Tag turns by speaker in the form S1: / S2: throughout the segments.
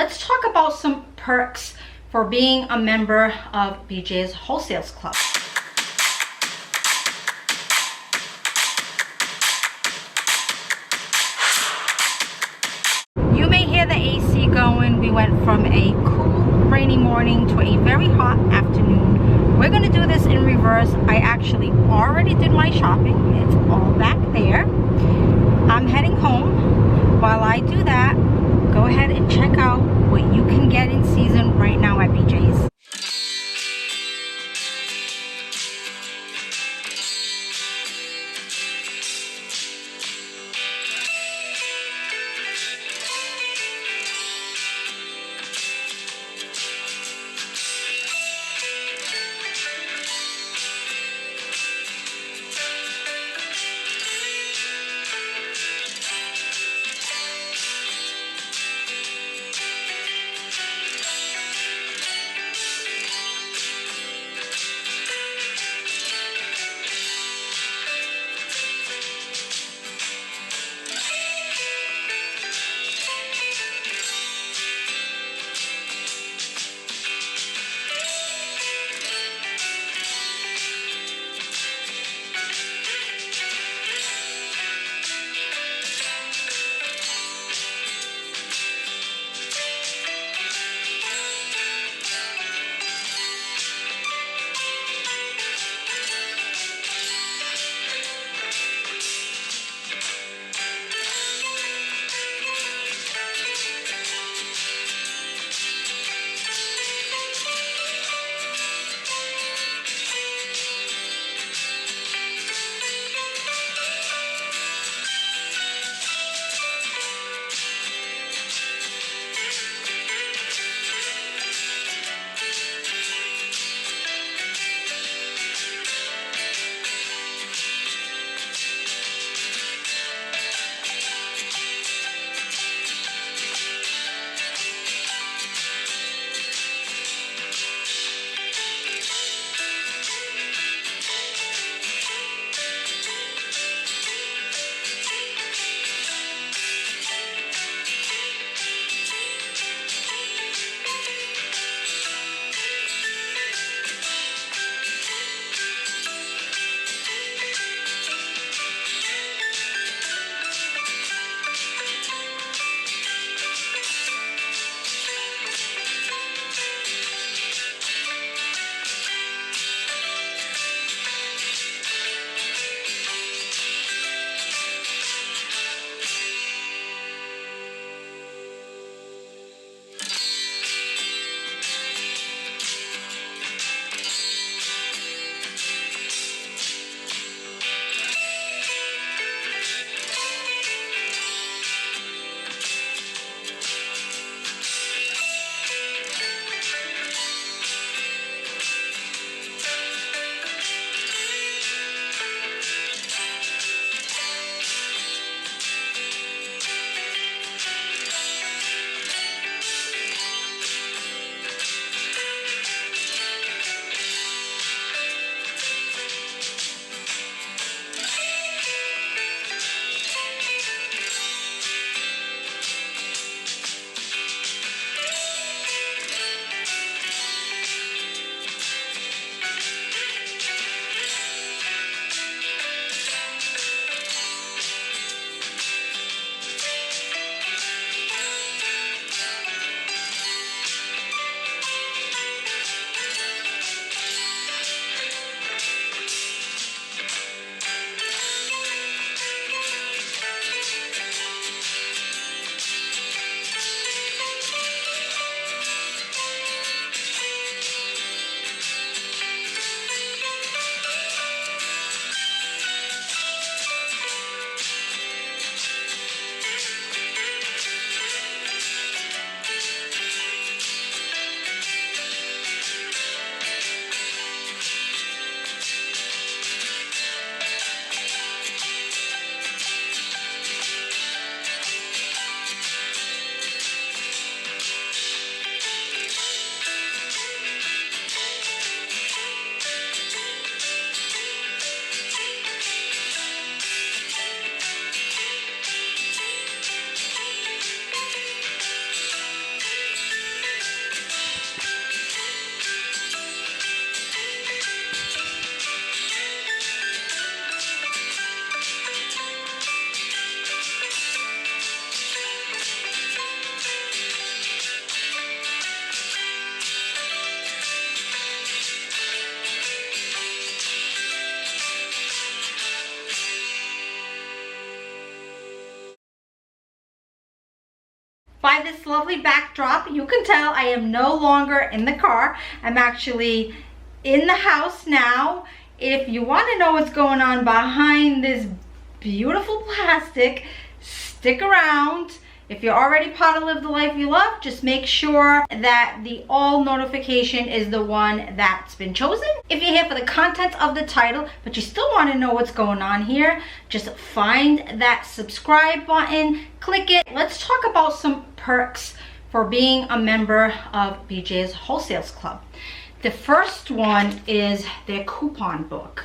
S1: let's talk about some perks for being a member of BJ's Wholesale Club. You may hear the AC going. We went from a cool, rainy morning to a very hot afternoon. We're gonna do this in reverse. I actually already did my shopping. It's all back there. I'm heading home. While I do that, go ahead and check out what you can get in season right now at BJ's. lovely backdrop. You can tell I am no longer in the car. I'm actually in the house now. If you want to know what's going on behind this beautiful plastic, stick around. If you're already part of Live the Life You Love, just make sure that the all notification is the one that's been chosen. If you're here for the content of the title, but you still want to know what's going on here, just find that subscribe button, click it. Let's talk about some perks for being a member of BJ's Wholesale Club. The first one is their coupon book.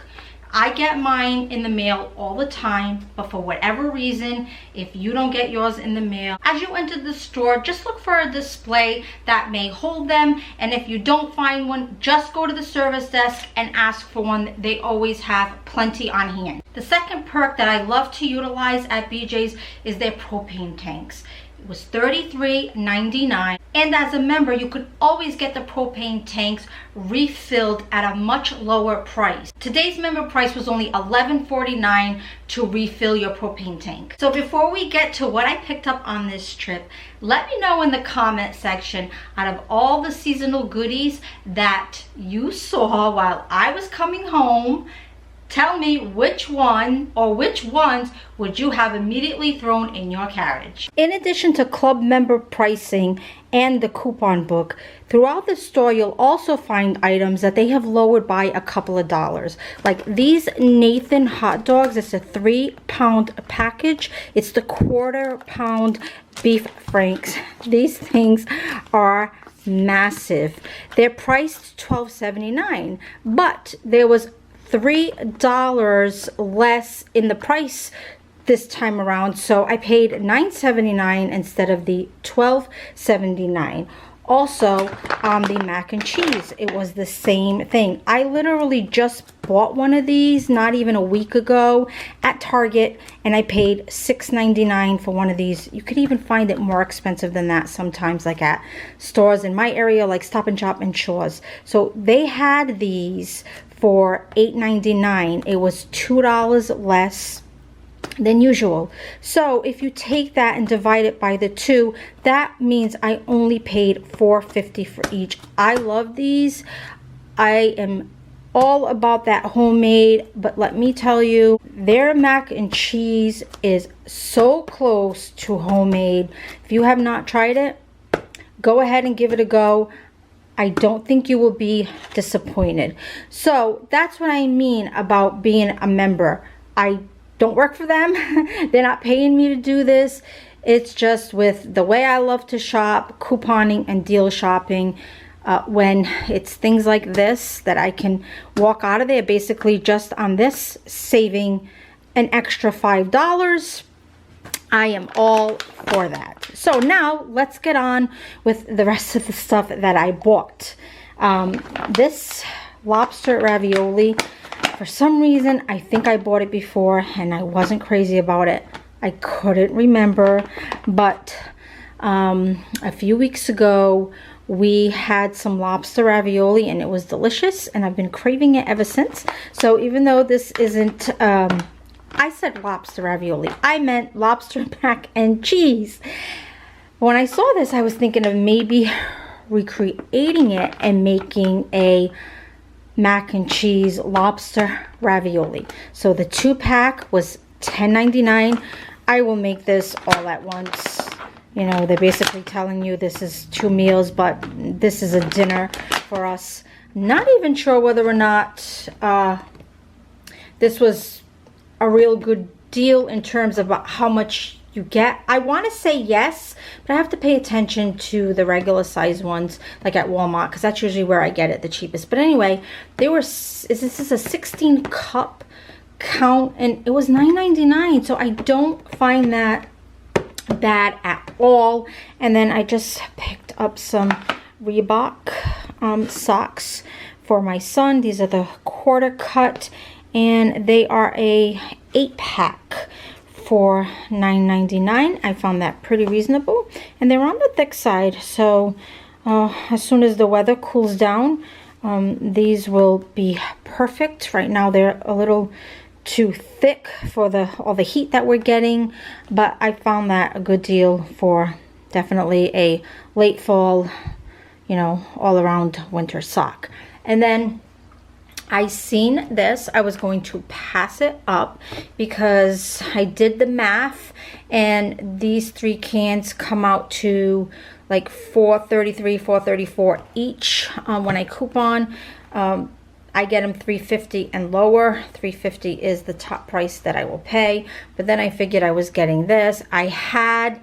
S1: I get mine in the mail all the time, but for whatever reason, if you don't get yours in the mail, as you enter the store, just look for a display that may hold them. And if you don't find one, just go to the service desk and ask for one. They always have plenty on hand. The second perk that I love to utilize at BJ's is their propane tanks. It was $33.99, and as a member you could always get the propane tanks refilled at a much lower price. Today's member price was only $11.49 to refill your propane tank. So before we get to what I picked up on this trip, let me know in the comment section, out of all the seasonal goodies that you saw while I was coming home, tell me which one or which ones would you have immediately thrown in your carriage. In addition to club member pricing and the coupon book, throughout the store you'll also find items that they have lowered by a couple of dollars. Like these Nathan hot dogs, it's a 3-pound package. It's the 1/4 pound beef franks. These things are massive. They're priced $12.79, but there was $3 less in the price this time around, so I paid $9.79 instead of the $12.79. Also, the mac and cheese, it was the same thing. I literally just bought one of these not even a week ago at Target, and I paid $6.99 for one of these. You could even find it more expensive than that sometimes, like at stores in my area like Stop and Shop and Shaw's. So they had these for $8.99. It was $2 less than usual. So if you take that and divide it by the 2, that means I only paid $4.50 for each. I love these. I am all about that homemade, but let me tell you, their mac and cheese is so close to homemade. If you have not tried it, go ahead and give it a go. I don't think you will be disappointed. So that's what I mean about being a member. I don't work for them. They're not paying me to do this. It's just with the way I love to shop, couponing and deal shopping. When it's things like this that I can walk out of there basically just on this, saving an extra $5. I am all for that. So now let's get on with the rest of the stuff that I bought. This lobster ravioli, for some reason, I think I bought it before and I wasn't crazy about it. I couldn't remember, but a few weeks ago, we had some lobster ravioli and it was delicious, and I've been craving it ever since. So even though this isn't, I said lobster ravioli, I meant lobster mac and cheese. When I saw this, I was thinking of maybe recreating it and making a mac and cheese lobster ravioli. So the 2-pack was $10.99. I will make this all at once. You know, they're basically telling you this is 2 meals, but this is a dinner for us. Not even sure whether or not this was a real good deal in terms of how much you get. I want to say yes, but I have to pay attention to the regular size ones like at Walmart, because that's usually where I get it the cheapest. But anyway, they were, this is a 16 cup count and it was $9.99, so I don't find that bad at all. And then I just picked up some Reebok socks for my son. These are the 1/4 cut and they are a 8-pack for $9.99. I found that pretty reasonable, and they're on the thick side, so as soon as the weather cools down, these will be perfect. Right now they're a little too thick for all the heat that we're getting, but I found that a good deal for definitely a late fall, you know, all around winter sock. And then I seen this, I was going to pass it up because I did the math and these 3 cans come out to like $4.33, $4.34 each. When I coupon, I get them $3.50 and lower. $3.50 is the top price that I will pay. But then I figured I was getting this. I had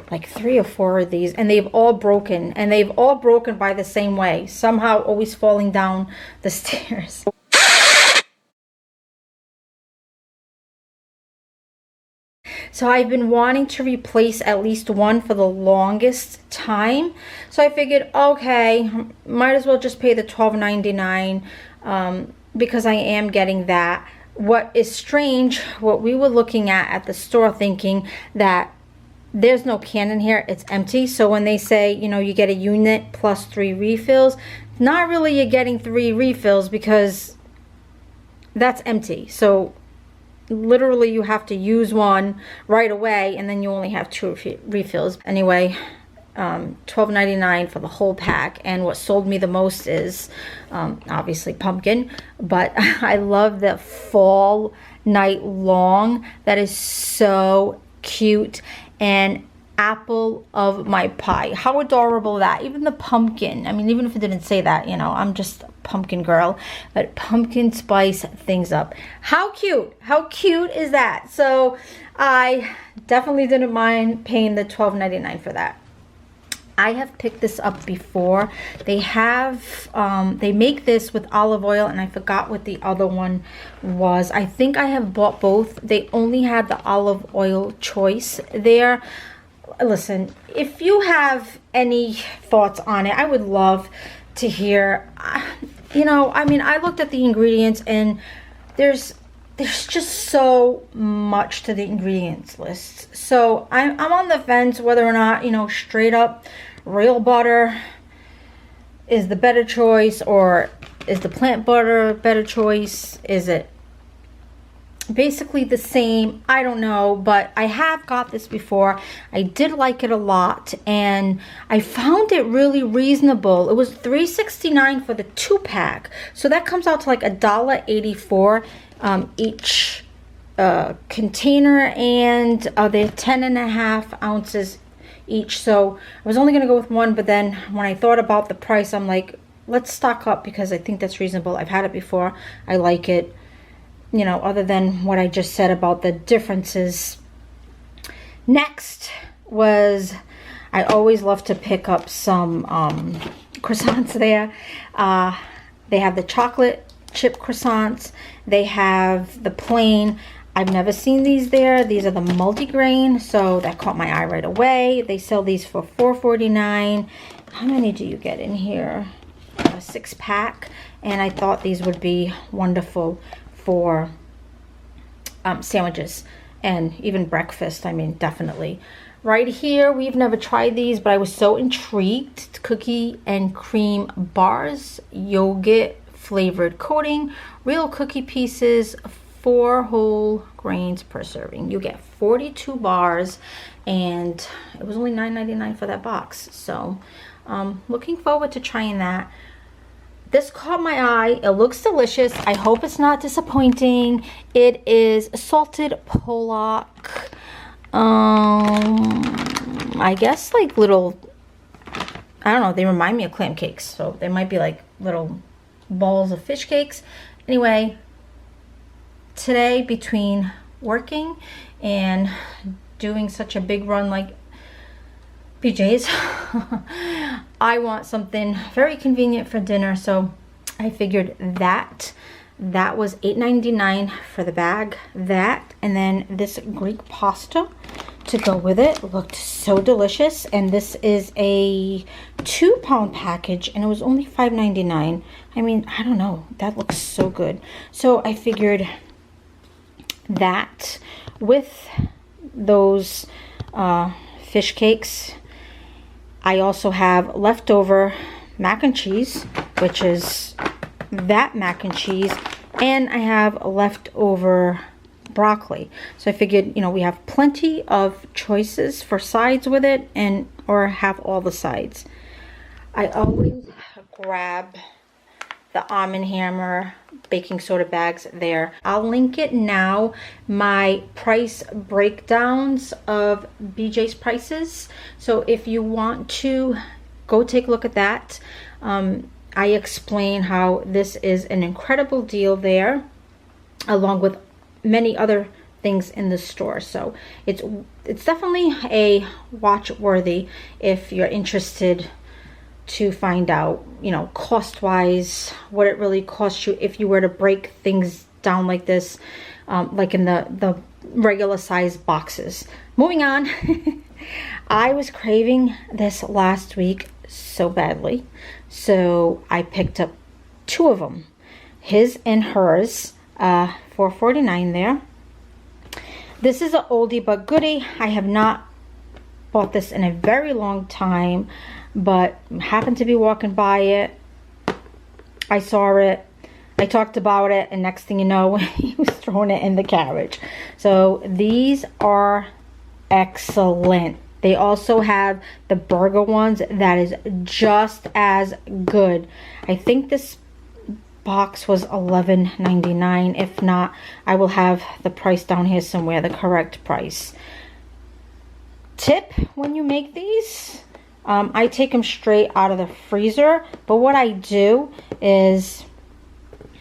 S1: like 3 or 4 of these, and they've all broken, and they've all broken by the same way, somehow always falling down the stairs. So I've been wanting to replace at least one for the longest time. So I figured, okay, might as well just pay the $12.99 because I am getting that. What is strange, what we were looking at the store, thinking that there's no can in here, it's empty. So when they say, you know, you get a unit plus 3 refills, not really you're getting 3 refills because that's empty. So literally you have to use one right away and then you only have 2 refills. Anyway, $12.99 for the whole pack. And what sold me the most is obviously pumpkin, but I love the fall night long. That is so cute. And apple of my pie, how adorable that. Even the pumpkin, I mean, even if it didn't say that, you know, I'm just a pumpkin girl, but pumpkin spice things up. How cute is that? So I definitely didn't mind paying the $12.99 for that. I have picked this up before. They have they make this with olive oil, and I forgot what the other one was. I think I have bought both. They only had the olive oil choice there. Listen, if you have any thoughts on it, I would love to hear. You know, I mean, I looked at the ingredients and there's just so much to the ingredients list. So I'm on the fence whether or not, you know, straight up real butter is the better choice, or is the plant butter a better choice? Is it basically the same? I don't know, but I have got this before. I did like it a lot, and I found it really reasonable. It was $3.69 for the 2-pack, so that comes out to like $1.84 each container, and they're 10.5 ounces each. So I was only gonna go with one, but then when I thought about the price, I'm like, let's stock up because I think that's reasonable. I've had it before, I like it. You know, other than what I just said about the differences. Next was, I always love to pick up some croissants there. They have the chocolate chip croissants. They have the plain. I've never seen these there. These are the multigrain, so that caught my eye right away. They sell these for $4.49. How many do you get in here? A 6-pack. And I thought these would be wonderful for sandwiches and even breakfast. I mean, definitely. Right here, we've never tried these, but I was so intrigued. Cookie and cream bars, yogurt flavored coating, real cookie pieces, 4 whole grains per serving. You get 42 bars, and it was only $9.99 for that box. So looking forward to trying that. This caught my eye. It looks delicious. I hope it's not disappointing. It is salted Pollock. I guess like little, I don't know, they remind me of clam cakes. So they might be like little balls of fish cakes. Anyway, today, between working and doing such a big run like PJs, I want something very convenient for dinner, so I figured that was $8.99 for the bag. That, and then this Greek pasta to go with it. Looked so delicious, and this is a 2-pound package, and it was only $5.99. I mean, I don't know, that looks so good. So I figured that with those fish cakes. I also have leftover mac and cheese, which is that mac and cheese, and I have leftover broccoli. So I figured, you know, we have plenty of choices for sides with it, and or have all the sides. I always grab the Arm & Hammer baking soda bags there. I'll link it now, my price breakdowns of BJ's prices. So if you want to go take a look at that, I explain how this is an incredible deal there, along with many other things in the store. So it's definitely a watch worthy if you're interested to find out, you know, cost wise, what it really costs you if you were to break things down like this, like in the regular size boxes. Moving on. I was craving this last week so badly, so I picked up 2 of them, his and hers, for $4.49 there. This is an oldie but goodie. I have not bought this in a very long time, but happened to be walking by it. I saw it, I talked about it, and next thing you know, he was throwing it in the carriage. So these are excellent. They also have the burger ones that is just as good. I think this box was $11.99. If not, I will have the price down here somewhere, the correct price. Tip when you make these, I take them straight out of the freezer, but what I do is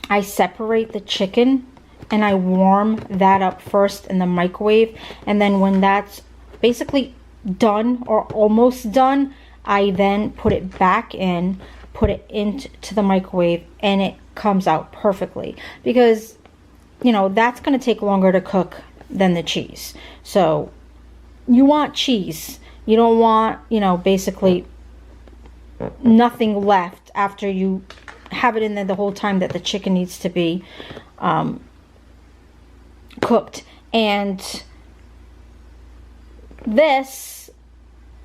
S1: I separate the chicken and I warm that up first in the microwave, and then when that's basically done or almost done, I then put it back in, put it into the microwave, and it comes out perfectly, because you know that's going to take longer to cook than the cheese. So you want cheese, you don't want, you know, basically nothing left after you have it in there the whole time that the chicken needs to be cooked. And this,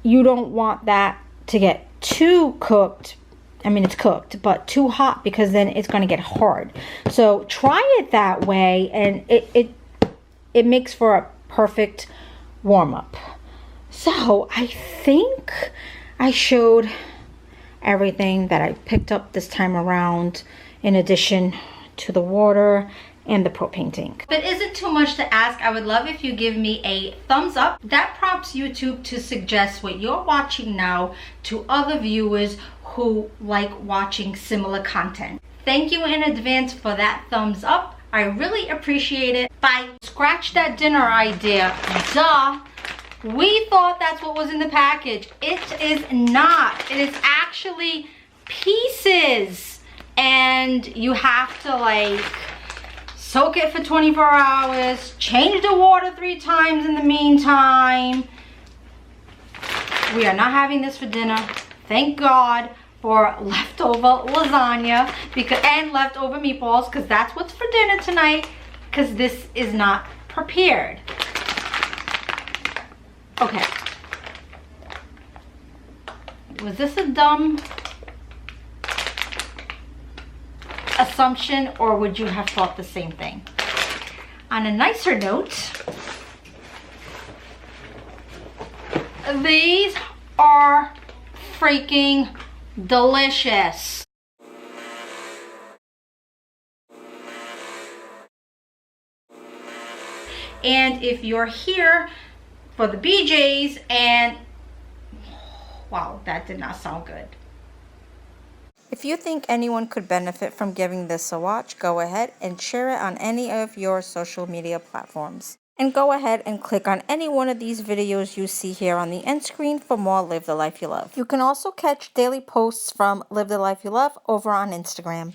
S1: you don't want that to get too cooked. I mean, it's cooked, but too hot, because then it's going to get hard. So try it that way, and it makes for a perfect warm-up. So I think I showed everything that I picked up this time around, in addition to the water and the propane tank. If it isn't too much to ask, I would love if you give me a thumbs up. That prompts YouTube to suggest what you're watching now to other viewers who like watching similar content. Thank you in advance for that thumbs up. I really appreciate it. Bye. Scratch that dinner idea. Duh. We thought that's what was in the package. It is not. It is actually pieces. And you have to like soak it for 24 hours, change the water 3 times in the meantime. We are not having this for dinner. Thank God for leftover lasagna and leftover meatballs, because that's what's for dinner tonight, because this is not prepared. Okay. Was this a dumb assumption, or would you have thought the same thing? On a nicer note, these are freaking delicious. And if you're here for the BJ's and wow, that did not sound good. If you think anyone could benefit from giving this a watch, go ahead and share it on any of your social media platforms. And go ahead and click on any one of these videos you see here on the end screen for more Live the Life You Love. You can also catch daily posts from Live the Life You Love over on Instagram.